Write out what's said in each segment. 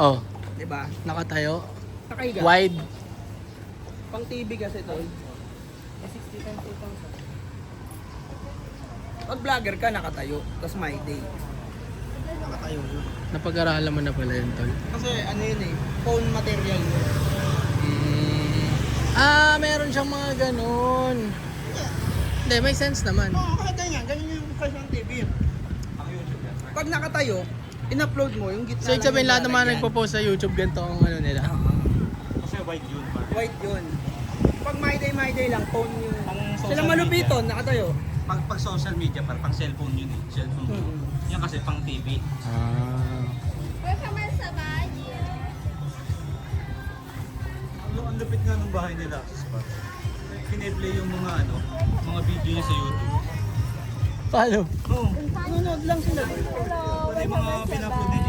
Oh, Diba? nakatayo. Nakahiga. Wide. Pang TV kasi tol. 60 times 2,000. Pag vlogger ka, nakatayo. Tapos my day. Nakatayo yun. Napag-aralan mo na pala yun, tol. Kasi ano yun eh, phone material yun. Meron siyang mga ganun. Hindi, may sense naman. Oo, kahit ganyan. Ganyan yung price ng TV. Pag nakatayo, in-upload mo yung gitna. So, ibig sabihin lahat ng mga lalagyan. nagpo-post sa YouTube, ganito ang ano nila. Kasi white yun pa. White yun. Pag my day lang, phone yun. Pang social Sila malupiton, nakatayo. Pag social media, pang cellphone yun eh. Cellphone. Yan kasi pang TV. Ang lupit nga ng bahay nila sa spot. Pine-play yung mga video niya sa YouTube. Paano? Oo. Nanonood lang sila. Wala yung mga pin-upload niya.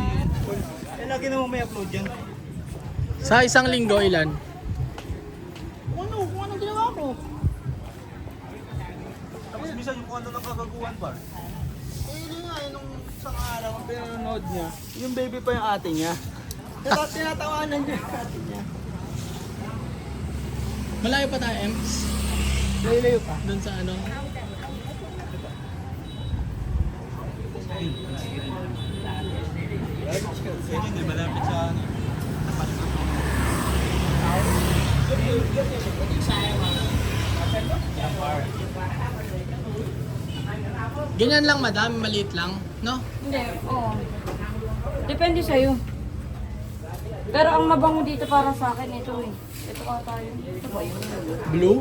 Eh, lagi naman may upload yan. Sa isang linggo, ilan? Kung anong ginawa ko? Tapos minsan yung kung ano ng kagaguhan pa. Pwede nga eh, nung isang araw, ang pinanonood niya, yung baby pa yung ate niya. Tinatawanan niya yung ate niya. Malayo pa tayo, Ems? Layo pa. Doon sa ano? Yun yun, malapit sa ano. Ganyan lang, madam. Maliit lang. No? Hindi, oo. Depende sa'yo. Pero ang mabango dito para sa akin, ito eh. Ito ka tayo. Ito ba yun? Blue?